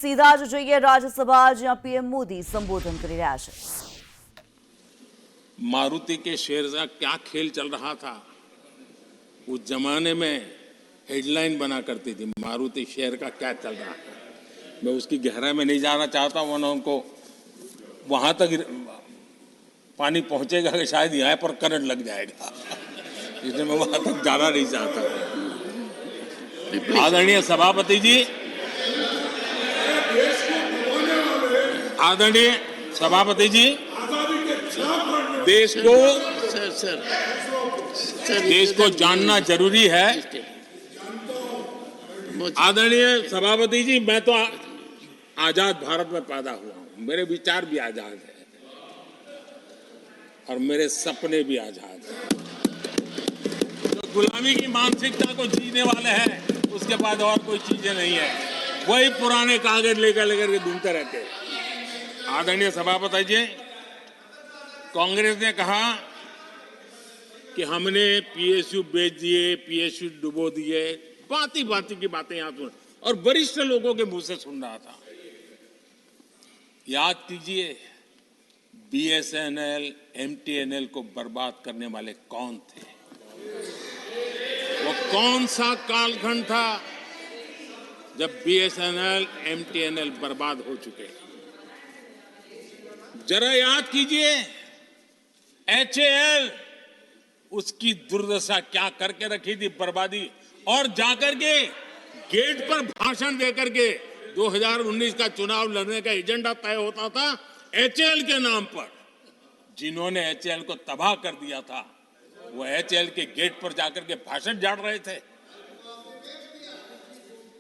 સીધા જ જોઈએ રાજ્યસભા જ્યાં પીએમ મોદી સંબોધન કરી રહ્યા છે। मारुति के शेयर का क्या खेल चल रहा था। उस जमाने में हेडलाइन बना करती थी मारुति शेयर का क्या चल रहा है। मैं उसकी गहराई में नहीं जाना चाहता, वरना उनको वहां तक पानी पहुंचेगा कि शायद यहाँ पर करंट लग जाएगा, इसलिए मैं वहां तक जाना नहीं चाहता। आदरणीय सभापति जी, आदरणीय सभापति जी, देश को जानना जरूरी है। आदरणीय सभापति जी, मैं तो आजाद भारत में पैदा हुआ हूं, मेरे विचार भी आजाद है और मेरे सपने भी आजाद हैं। तो गुलामी की मानसिकता को जीने वाले हैं, उसके बाद और कोई चीजें नहीं है, वही पुराने कागज लेकर के घूमते रहते हैं। आदरणीय सभापति जी, कांग्रेस ने कहा कि हमने पीएसयू बेच दिए, पीएसयू डुबो दिए, बाती बाती की बातें यहां सुन और वरिष्ठ लोगों के मुंह से सुन रहा था। याद कीजिए, बीएसएनएल, एमटीएनएल को बर्बाद करने वाले कौन थे? वो कौन सा कालखंड था जब बीएसएनएल, एमटीएनएल बर्बाद हो चुके? जरा याद कीजिए, एचएएल उसकी दुर्दशा क्या करके रखी थी, बर्बादी, और जाकर के गेट पर भाषण देकर के 2019 का चुनाव लड़ने का एजेंडा तय होता था एचएएल के नाम पर। जिन्होंने एचएएल को तबाह कर दिया था, वो एचएएल के गेट पर जाकर के भाषण झाड़ रहे थे।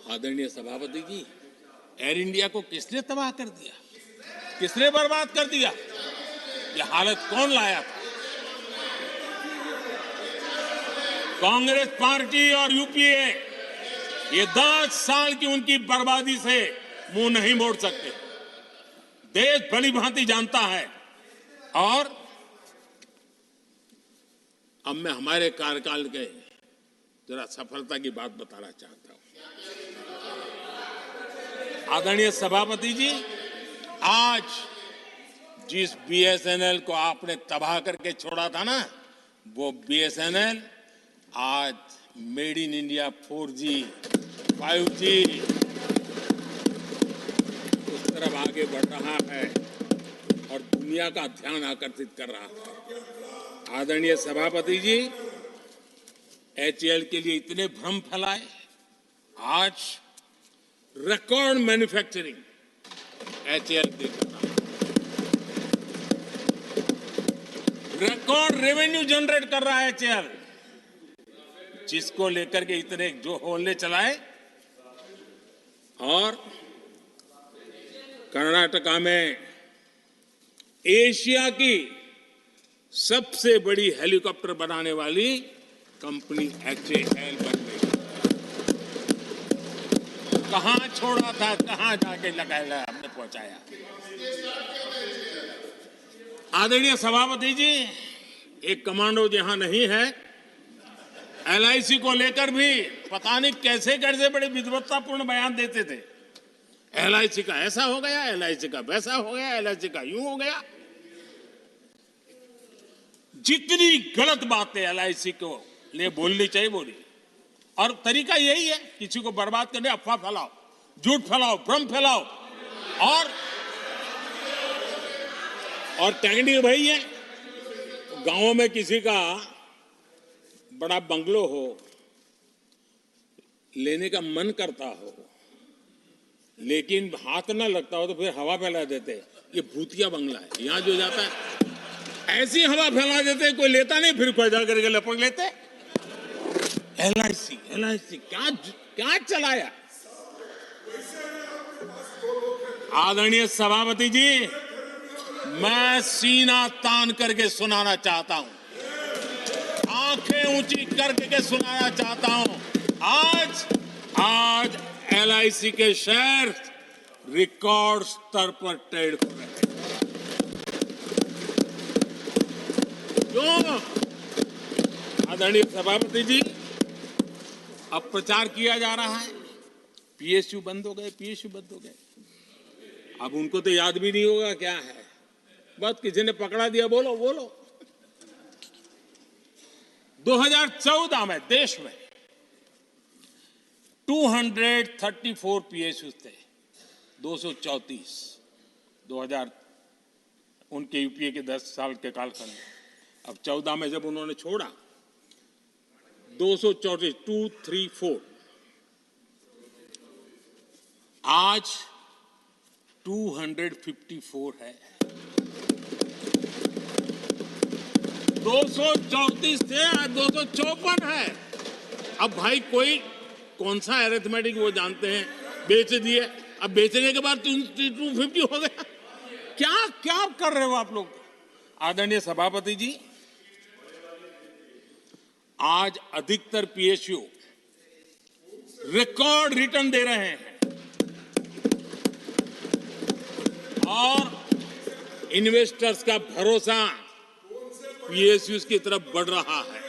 आदरणीय सभापति जी, एयर इंडिया को किसने तबाह कर दिया, किसने बर्बाद कर दिया? ये हालत कौन लाया था? कांग्रेस पार्टी और यूपीए ये 10 साल की उनकी बर्बादी से मुंह नहीं मोड़ सकते। देश भली भांति जानता है। और अब मैं हमारे कार्यकाल के जरा सफलता की बात बताना चाहता हूं। आदरणीय सभापति जी, आज जिस बीएसएनएल को आपने तबाह करके छोड़ा था ना, वो बीएसएनएल आज made in India 4G, 5G उस तरफ आगे बढ़ रहा है और दुनिया का ध्यान आकर्षित कर रहा है। आदरणीय सभापति जी, एचएएल के लिए इतने भ्रम फैलाए, आज रिकॉर्ड मैन्युफैक्चरिंग एचएएल देख रहा है, रिकॉर्ड रेवेन्यू जनरेट कर रहा है एचएएल, जिसको लेकर के इतने जो होले चलाए। और कर्नाटका में एशिया की सबसे बड़ी हेलीकॉप्टर बनाने वाली कंपनी एचएएल बन गई। कहां छोड़ा था, कहां जाके लगाया, हमने पहुंचाया। आदरणीय सभापति जी, एक कमांडो जहां नहीं है, एलआईसी को लेकर भी पता नहीं कैसे कैसे बड़े विद्वत्तापूर्ण बयान देते थे। एलआईसी का ऐसा हो गया, एलआईसी का वैसा हो गया, एलआईसी का यूं हो गया। जितनी गलत बातें एलआईसी को लिए बोलनी चाहिए बोली, और तरीका यही है, किसी को बर्बाद करने अफवाह फैलाओ, झूठ फैलाओ, भ्रम फैलाओ। और टेक्निक भाई है, गांवों में किसी का बड़ा बंगलो हो, लेने का मन करता हो, लेकिन हाथ ना लगता हो तो फिर हवा फैला देते, ये भूतिया बंगला है, यहां जो जाता है ऐसी हवा फैला देते, कोई लेता नहीं, फिर कोई जा करके लपक लेते। एलआईसी एलआईसी क्या क्या चलाया। आदरणीय सभापति जी, मैं सीना तान करके सुनाना चाहता हूं, आंखें ऊंची करके सुनाना चाहता हूं, आज एलआईसी के शेयर रिकॉर्ड स्तर पर ट्रेड हो रहे हैं। क्यों? आदरणीय सभापति जी, अब प्रचार किया जा रहा है, पीएसयू बंद हो गए, पीएसयू बंद हो गए। अब उनको तो याद भी नहीं होगा क्या है, बस किसी ने पकड़ा दिया, बोलो बोलो। 2014 में देश में 234 पीएसयू थे, 234 2000 उनके यूपीए के 10 साल के कालखंड में। अब 14 में जब उन्होंने छोड़ा 234 234, आज 254 है। 234 थे, आज 254 है। अब भाई कोई कौन सा अरिथमेटिक वो जानते हैं, बेच दिए, अब बेचने के बाद 250 हो गया। क्या क्या कर रहे हो आप लोग? आदरणीय सभापति जी, आज अधिकतर पीएसयू रिकॉर्ड रिटर्न दे रहे हैं और इन्वेस्टर्स का भरोसा पीएसयू की तरफ बढ़ रहा है।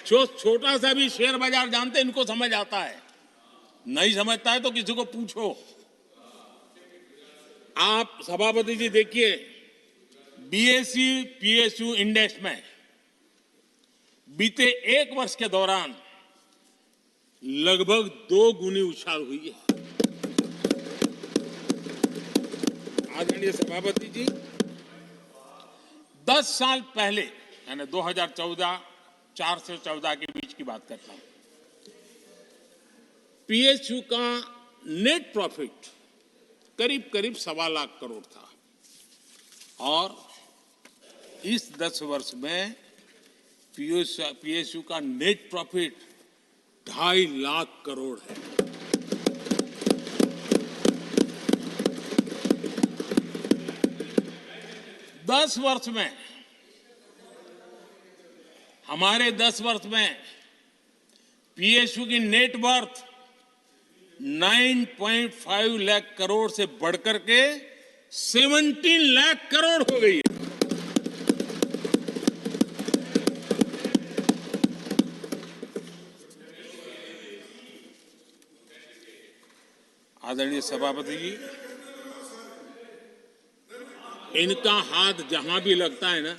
जो छोटा सा भी शेयर बाजार जानते हैं, इनको समझ आता है, नहीं समझता है तो किसी को पूछो। आप सभापति जी देखिए, बीएसई पीएसयू इंडेक्स में बीते 1 वर्ष के दौरान लगभग 2 गुनी उछाल हुई है। आदरणीय सभापति जी, 10 साल पहले, यानी 2014, 4 से 14 के बीच की बात करता हूं, पीएसयू का नेट प्रॉफिट करीब करीब 1.25 लाख करोड़ था और इस 10 वर्ष में पीएसयू का नेट प्रॉफिट 2.5 लाख करोड़ है। हमारे 10 वर्ष में पीएसयू की नेट वर्थ 9.5 लाख करोड़ से बढ़कर के 17 लाख करोड़ हो गई है। आदरणीय सभापति जी, इनका हाथ जहां भी लगता है ना,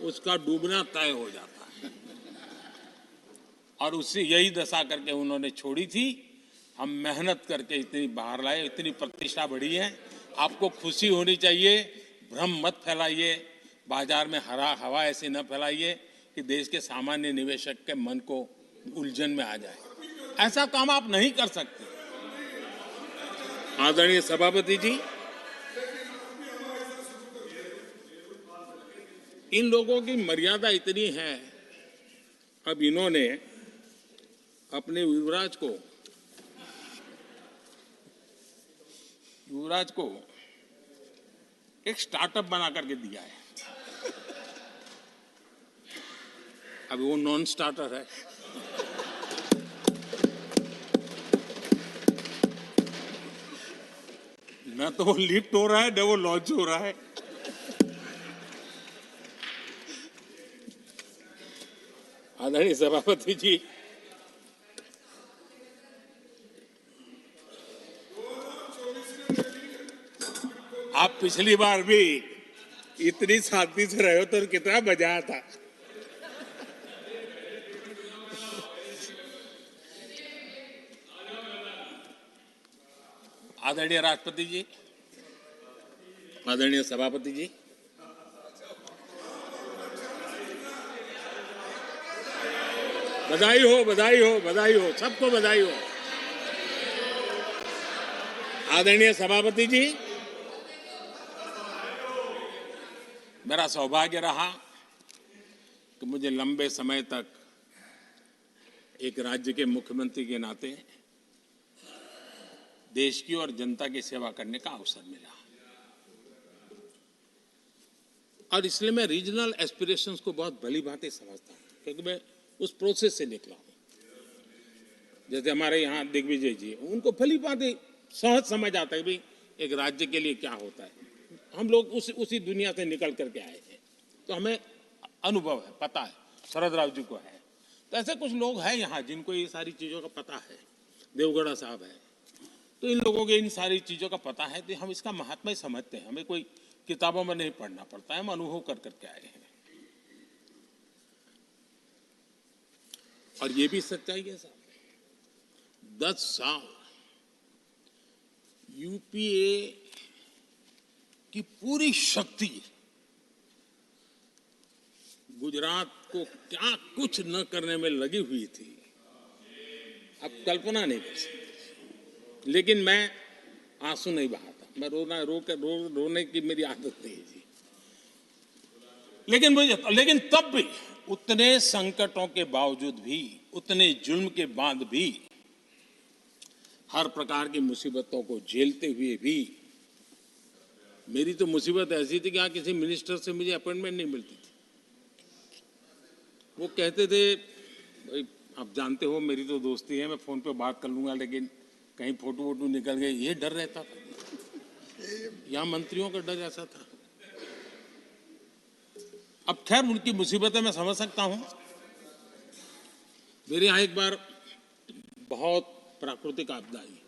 उसका डूबना तय हो जाता है और उससे यही दशा करके उन्होंने छोड़ी थी। हम मेहनत करके इतनी बाहर लाए, इतनी प्रतिष्ठा बढ़ी है। आपको खुशी होनी चाहिए, भ्रम मत फैलाइए, बाजार में हवा ऐसी न फैलाइए कि देश के सामान्य निवेशक के मन को उलझन में आ जाए। ऐसा काम आप नहीं कर सकते। आदरणीय सभापति जी, इन लोगों की मर्यादा इतनी है, अब इन्होंने अपने युवराज को एक स्टार्टअप बना करके दिया है। अब वो नॉन स्टार्टर है। न तो वो लिफ्ट हो रहा है, न वो लॉन्च हो रहा है। आदरणीय सभापति जी, आप पिछली बार भी इतनी शांति से रहे हो तो कितना मजा आता। आदरणीय राष्ट्रपति जी, आदरणीय सभापति जी, बधाई हो, बधाई हो, बधाई हो, सबको बधाई हो। आदरणीय सभापति जी, मेरा सौभाग्य रहा कि मुझे लंबे समय तक एक राज्य के मुख्यमंत्री के नाते देश की और जनता की सेवा करने का अवसर मिला और इसलिए मैं रीजनल एस्पिरेशंस को बहुत भली भांति समझता हूं, क्योंकि मैं उस प्रोसेस से निकला हूं। जैसे हमारे यहाँ दिग्विजय जी, उनको भली भांति सहज समझ आता है भाई एक राज्य के लिए क्या होता है। हम लोग उसी दुनिया से निकल करके आए हैं, तो हमें अनुभव है, पता है। शरद राव जी को है, तो ऐसे कुछ लोग हैं यहाँ जिनको ये सारी चीजों का पता है। देवगढ़ा साहब है, तो इन लोगों को इन सारी चीजों का पता है, तो हम इसका महात्मा ही समझते हैं। हमें कोई किताबों में नहीं पढ़ना पड़ता है, हम अनुभव कर करके आए हैं। और ये भी सच्चाई है साहब, 10 साल यूपीए की पूरी शक्ति गुजरात को क्या कुछ न करने में लगी हुई थी, अब कल्पना नहीं कर सकते। लेकिन मैं आंसू नहीं बहाता, मैं रोने की मेरी आदत नहीं है जी। लेकिन तब भी उतने संकटों के बावजूद भी, उतने जुल्म के बाद भी, हर प्रकार की मुसीबतों को झेलते हुए भी, मेरी तो मुसीबत ऐसी थी कि यहाँ किसी मिनिस्टर से मुझे अपॉइंटमेंट नहीं मिलती थी। वो कहते थे, भाई आप जानते हो मेरी तो दोस्ती है, मैं फोन पे बात कर लूंगा, लेकिन कहीं फोटो वोटो निकल गए, ये डर रहता था। यहाँ मंत्रियों का डर ऐसा था। अब खैर उनकी मुसीबतें मैं समझ सकता हूं। मेरे यहाँ एक बार बहुत प्राकृतिक आपदा आई,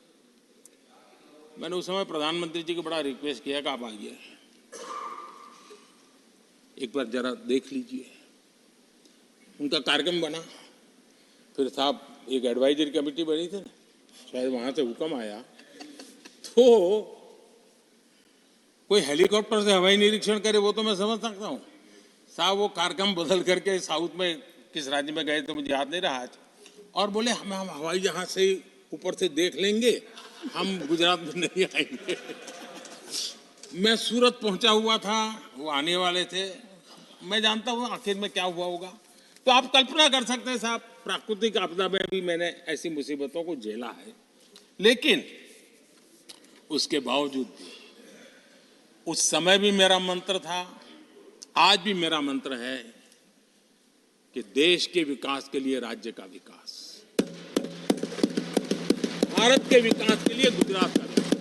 मैंने उस समय प्रधानमंत्री जी को बड़ा रिक्वेस्ट किया कि आप आइए, एक बार जरा देख लीजिए। उनका कार्यक्रम बना, फिर साहब एक एडवाइजरी कमेटी बनी थी, शायद वहां से हुक्म आया, तो कोई हेलीकॉप्टर से हवाई निरीक्षण करे वो तो मैं समझ सकता हूँ साहब। वो कार्यक्रम बदल करके साउथ में किस राज्य में गए तो मुझे याद नहीं रहा आज, और बोले हम हवाई जहाज से ऊपर से देख लेंगे, हम गुजरात में नहीं आएंगे। मैं सूरत पहुंचा हुआ था, वो आने वाले थे, मैं जानता हूँ आखिर में क्या हुआ होगा। तो आप कल्पना कर सकते हैं साहब, प्राकृतिक आपदा में भी मैंने ऐसी मुसीबतों को झेला है, लेकिन उसके बावजूद भी उस समय भी मेरा मंत्र था, आज भी मेरा मंत्र है कि देश के विकास के लिए राज्य का विकास, भारत के विकास के लिए गुजरात का विकास,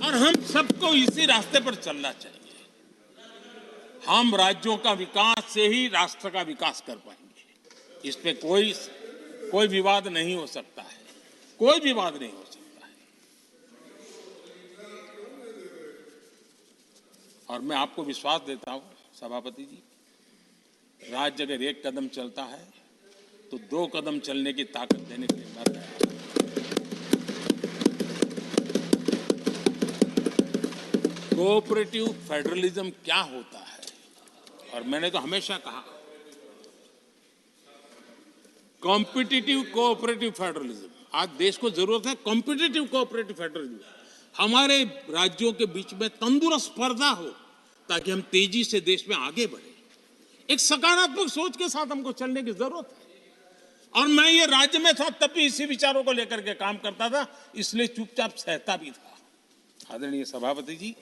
और हम सबको इसी रास्ते पर चलना चाहिए। हम राज्यों का विकास से ही राष्ट्र का विकास कर पाएंगे, इस पे कोई विवाद नहीं हो सकता है, कोई विवाद नहीं हो सकता है। और मैं आपको विश्वास देता हूं सभापति जी, राज्य अगर एक कदम चलता है तो 2 कदम चलने की ताकत देने के लिए मैं तैयार हूं। कोऑपरेटिव फेडरलिज्म क्या होता है, और मैंने तो हमेशा कहा कॉम्पिटिटिव कोऑपरेटिव फेडरलिज्म। आज देश को जरूरत है कॉम्पिटिटिव कोऑपरेटिव फेडरलिज्म। हमारे राज्यों के बीच में तंदुरुस्त स्पर्धा हो ताकि हम तेजी से देश में आगे बढ़े। एक सकारात्मक सोच के साथ हमको चलने की जरूरत है। और मैं ये राज्य में था तब भी इसी विचारों को लेकर के काम करता था, इसलिए चुपचाप सहता भी था। आदरणीय सभापति जी,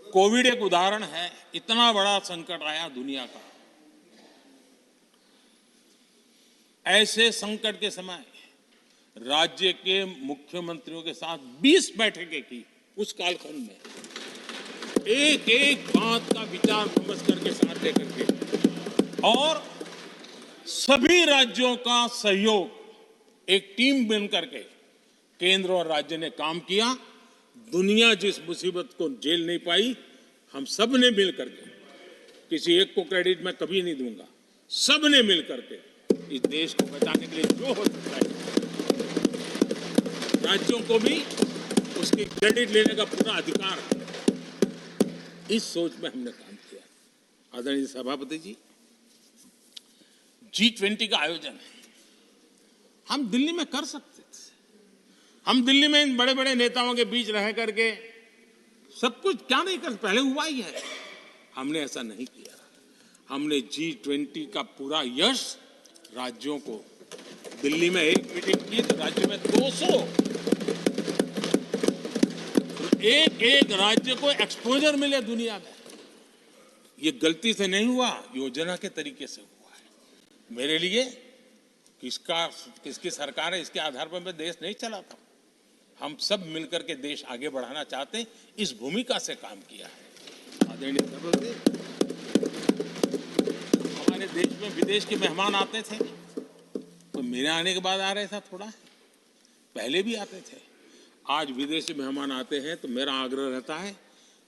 कोविड एक उदाहरण है, इतना बड़ा संकट आया दुनिया का। ऐसे संकट के समय राज्य के मुख्यमंत्रियों के साथ 20 बैठकें की उस कालखंड में, एक एक बात का विचार विमर्श करके साथ लेकर के, और सभी राज्यों का सहयोग, एक टीम बन करके केंद्र और राज्य ने काम किया। दुनिया जिस मुसीबत को झेल नहीं पाई, हम सब ने मिल करके, किसी एक को क्रेडिट मैं कभी नहीं दूंगा, सब ने मिल करके इस देश को बचाने के लिए जो हो सकता है, राज्यों को भी उसकी क्रेडिट लेने का पूरा अधिकार है। इस सोच में हमने काम किया। आदरणीय सभापति जी, G20 का आयोजन हम दिल्ली में कर सकते थे। हम दिल्ली में इन बड़े बड़े नेताओं के बीच रह करके सब कुछ क्या नहीं कर, पहले हुआ ही है। हमने ऐसा नहीं किया। हमने G20 का पूरा यश राज्यों को, दिल्ली में एक मीटिंग की तो राज्य में 200, एक एक राज्य को एक्सपोजर मिले दुनिया में। ये गलती से नहीं हुआ, योजना के तरीके से हुआ है। मेरे लिए किसकी सरकार है इसके आधार पर मैं देश नहीं चलाता। हम सब मिलकर के देश आगे बढ़ाना चाहते हैं, इस भूमिका से काम किया है। आदरणीय सभापति, हमारे देश में विदेश के मेहमान आते थे तो मेरे आने के बाद आ रहे था थोड़ा, पहले भी आते थे। आज विदेशी मेहमान आते हैं तो मेरा आग्रह रहता है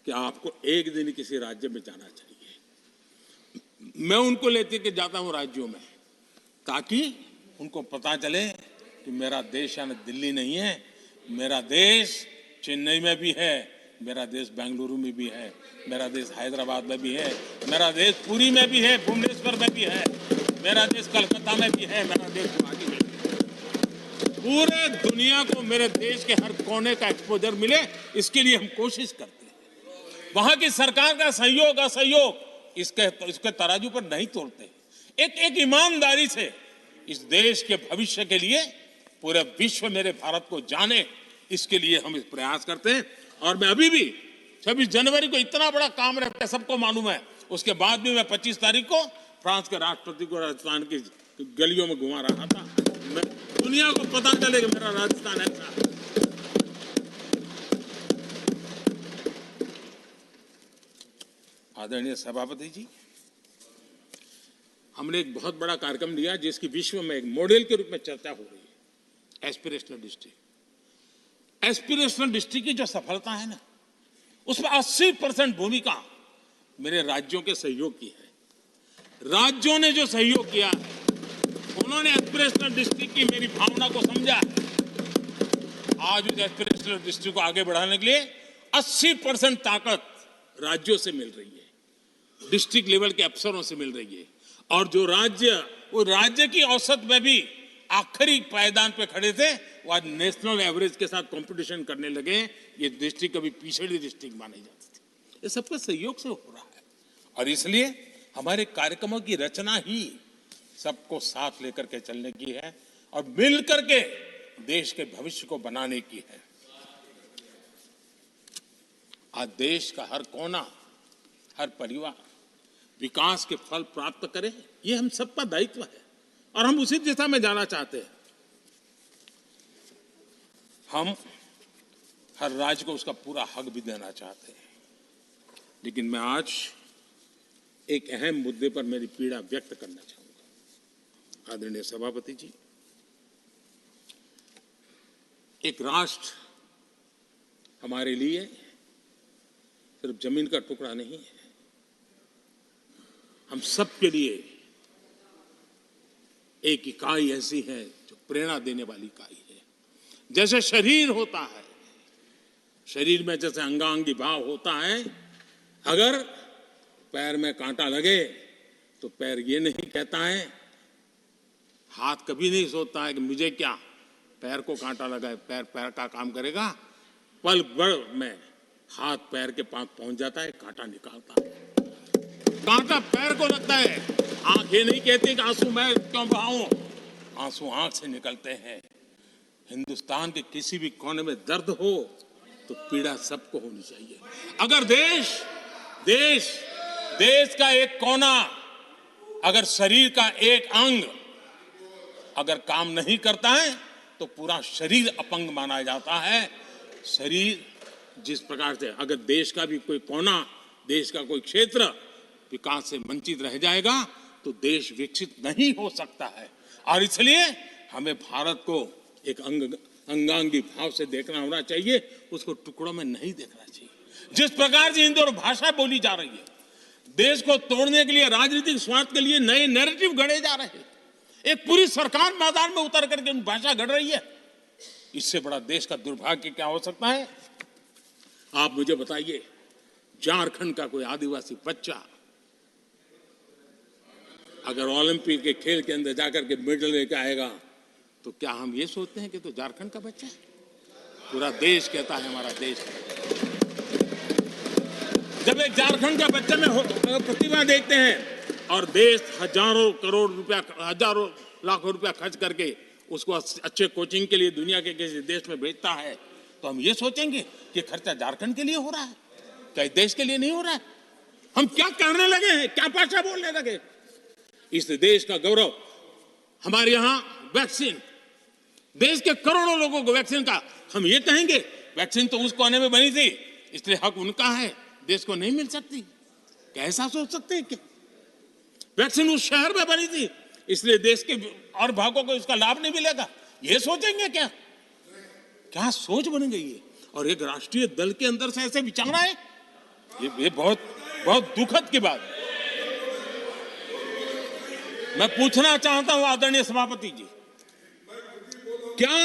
कि आपको एक दिन किसी राज्य में जाना चाहिए। मैं उनको लेते के जाता हूं राज्यों में, ताकि उनको पता चले कि मेरा देश यानी दिल्ली नहीं है, मेरा देश चेन्नई में भी है, मेरा देश बेंगलुरु में भी है, मेरा देश हैदराबाद में भी है, मेरा देश पुरी में भी है, भुवनेश्वर में भी है, मेरा देश कलकत्ता में भी है, मेरा देश गुवाहाटी में भी है। पूरे दुनिया को मेरे देश के हर कोने का एक्सपोजर मिले, इसके लिए हम कोशिश करते हैं। वहां की सरकार का सहयोग असहयोग इसके तराजू पर नहीं तोड़ते। एक ईमानदारी से इस देश के भविष्य के लिए पूरे विश्व मेरे भारत को जाने, इसके लिए हम इस प्रयास करते हैं। और मैं अभी भी 26 जनवरी को इतना बड़ा काम रहता है, सबको मालूम है। उसके बाद भी मैं 25 तारीख को फ्रांस के राष्ट्रपति को राजस्थान की गलियों में घुमा रहा था। मैं दुनिया को पता चले कि मेरा राजस्थान ऐसा है। आदरणीय सभापति जी, हमने एक बहुत बड़ा कार्यक्रम लिया जिसकी विश्व में एक मॉडल के रूप में चर्चा हो रही है, एस्पिरेशनल डिस्ट्रिक्ट। एस्पिरेशनल डिस्ट्रिक्ट की जो सफलता है ना, उसमें 80% भूमिका मेरे राज्यों के सहयोग की है। राज्यों ने जो सहयोग किया है, उन्होंने एस्पिरेशनल डिस्ट्रिक्ट की मेरी भावना को समझा है। आज उस एस्पिरेशनल डिस्ट्रिक्ट को आगे बढ़ाने के लिए 80% ताकत राज्यों से मिल रही है, डिस्ट्रिक्ट लेवल के अफसरों से मिल रही है। और जो राज्य, वो राज्य की औसत में भी आखिरी पायदान पे खड़े थे, वो आज नेशनल एवरेज के साथ कंपटीशन करने लगे। ये डिस्ट्रिक्ट कभी पिछड़ी डिस्ट्रिक्ट मानी जाती थी। ये सबका सहयोग से हो रहा है, और इसलिए हमारे कार्यक्रमों की रचना ही सबको साथ लेकर के चलने की है और मिल करके देश के भविष्य को बनाने की है। आज देश का हर कोना, हर परिवार विकास के फल प्राप्त करे, ये हम सबका दायित्व है और हम उसी दिशा में जाना चाहते हैं। हम हर राज्य को उसका पूरा हक भी देना चाहते हैं। लेकिन मैं आज एक अहम मुद्दे पर मेरी पीड़ा व्यक्त करना चाहूंगा। आदरणीय सभापति जी, एक राष्ट्र हमारे लिए सिर्फ जमीन का टुकड़ा नहीं है, हम सब के लिए एक इकाई ऐसी है जो प्रेरणा देने वाली इकाई है। जैसे शरीर होता है, शरीर में जैसे अंगांगी भाव होता है, अगर पैर में कांटा लगे तो पैर ये नहीं कहता है, हाथ कभी नहीं सोचता है कि मुझे क्या, पैर को कांटा लगा है, पैर पैर का काम करेगा। पल भर में हाथ पैर के पास पहुंच जाता है, कांटा निकालता है। कांटा पैर को लगता है, आंख ये नहीं कहती कि आंसू मैं क्यों बहाऊं, आंसू आंख से निकलते हैं। हिंदुस्तान के किसी भी कोने में दर्द हो तो पीड़ा सबको होनी चाहिए। अगर देश का एक कोना, अगर शरीर का एक अंग अगर काम नहीं करता है तो पूरा शरीर अपंग माना जाता है। शरीर जिस प्रकार से, अगर देश का भी कोई कोना, देश का कोई क्षेत्र विकास से वंचित रह जाएगा तो देश विकसित नहीं हो सकता है। और इसलिए हमें भारत को एक अंगांगी भाव से देखना होना चाहिए, उसको टुकड़ों में नहीं देखना चाहिए। जिस प्रकार से हिंदी और भाषा बोली जा रही है, देश को तोड़ने के लिए, राजनीतिक स्वार्थ के लिए नए नैरेटिव गढ़े जा रहे हैं। एक पूरी सरकार मैदान में उतर करके भाषा गढ़ रही है। इससे बड़ा देश का दुर्भाग्य क्या हो सकता है? आप मुझे बताइए, झारखंड का कोई आदिवासी बच्चा अगर ओलंपिक के खेल के अंदर जाकर के मेडल लेकर आएगा तो क्या हम ये सोचते हैं कि तो झारखंड का बच्चा है? पूरा देश कहता है हमारा देश है। जब एक झारखंड का बच्चे में प्रतिभा देखते हैं और देश हजारों करोड़ रुपया, हजारों लाखों रुपया खर्च करके उसको अच्छे कोचिंग के लिए दुनिया के किसी देश में भेजता है, तो हम ये सोचेंगे कि खर्चा झारखंड के लिए हो रहा है, क्या देश के लिए नहीं हो रहा है? हम क्या करने लगे हैं, क्या भाषा बोलने लगे? इस देश का गौरव, हमारे यहां वैक्सीन, देश के करोड़ों लोगों को वैक्सीन का, हम ये कहेंगे वैक्सीन तो उस कोने में बनी थी इसलिए हक उनका है, देश को नहीं मिल सकती? कैसा सोच सकते हैं? क्या वैक्सीन उस शहर में बनी थी इसलिए देश के और भागों को इसका लाभ नहीं मिलेगा, ये सोचेंगे क्या? क्या सोच बन गई है। और एक राष्ट्रीय दल के अंदर से ऐसे विचार आए, ये बहुत बहुत दुखद की बात है। मैं पूछना चाहता हूं आदरणीय सभापति जी, क्या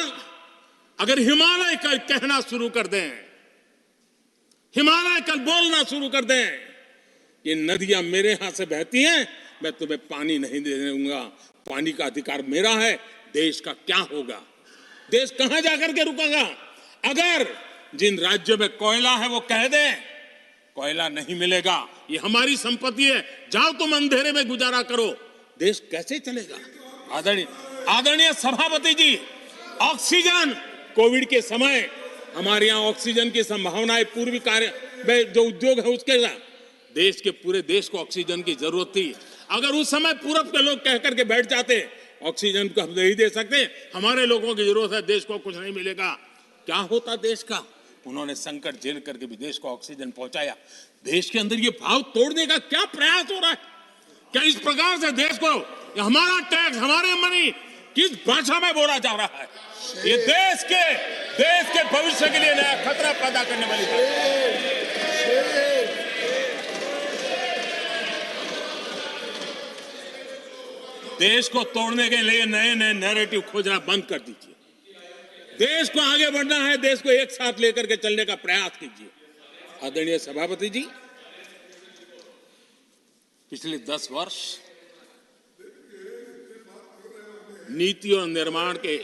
अगर हिमालय कल कहना शुरू कर दें, हिमालय कल बोलना शुरू कर दें कि नदियां मेरे यहां से बहती हैं, मैं तुम्हें पानी नहीं देने दूंगा, पानी का अधिकार मेरा है, देश का क्या होगा? देश कहां जाकर के रुकेगा? अगर जिन राज्यों में कोयला है वो कह दें कोयला नहीं मिलेगा, ये हमारी संपत्ति है, जाओ तुम अंधेरे में गुजारा करो, देश कैसे चलेगा? आदरणीय सभापति जी, ऑक्सीजन, कोविड के समय हमारे यहां ऑक्सीजन की संभावनाएं, पूर्वी कार्य में जो उद्योग है उसके साथ देश के पूरे देश को ऑक्सीजन की जरूरत थी। अगर उस समय पूरब के लोग कह करके बैठ जाते ऑक्सीजन को हम नहीं दे सकते, हमारे लोगों की जरूरत है, देश को कुछ नहीं मिलेगा, क्या होता देश का? उन्होंने संकट झेल करके भी देश को ऑक्सीजन पहुंचाया। देश के अंदर ये भाव तोड़ने का क्या प्रयास हो रहा है? क्या इस प्रकार से देश को हमारा टैक्स, हमारे मनी किस भाषा में बोला जा रहा है? ये देश के भविष्य के लिए नया खतरा पैदा करने वाली बात है। देश को तोड़ने के लिए नए नए नैरेटिव खोजना बंद कर दीजिए। देश को आगे बढ़ना है, देश को एक साथ लेकर के चलने का प्रयास कीजिए। आदरणीय सभापति जी, पिछले 10 वर्ष नीति और निर्माण के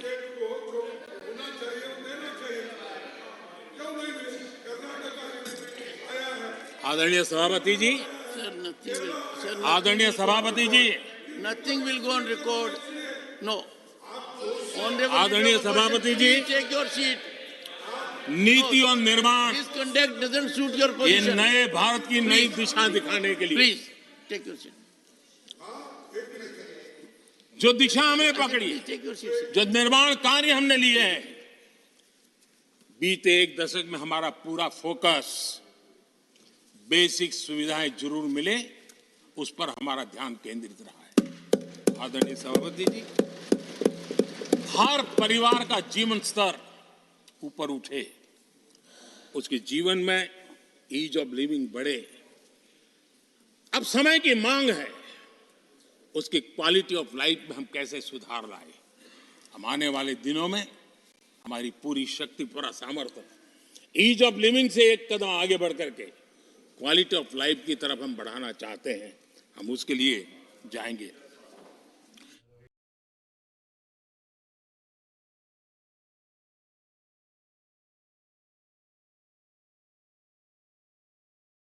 आदरणीय सभापति जी, आदरणीय सभापति जी, Nothing will go on record. No. आदरणीय सभापति जी, Take your seat. नीति और निर्माण, This conduct doesn't suit your ये position. नए भारत की नई दिशा दिखाने के लिए Please take your seat. जो दिशा हमने पकड़ी, Please take your seat, sir. जो निर्माण कार्य हमने लिए हैं, बीते एक दशक में हमारा पूरा फोकस बेसिक सुविधाएं जरूर मिले उस पर हमारा ध्यान केंद्रित रहा है। आदरणीय सभापति जी, हर परिवार का जीवन स्तर ऊपर उठे, उसके जीवन में ईज ऑफ लिविंग बढ़े। अब समय की मांग है, उसकी क्वालिटी ऑफ लाइफ में हम कैसे सुधार लाए। हम आने वाले दिनों में हमारी पूरी शक्ति, पूरा सामर्थ्य ईज ऑफ लिविंग से एक कदम आगे बढ़ करके क्वालिटी ऑफ लाइफ की तरफ हम बढ़ाना चाहते हैं, हम उसके लिए जाएंगे।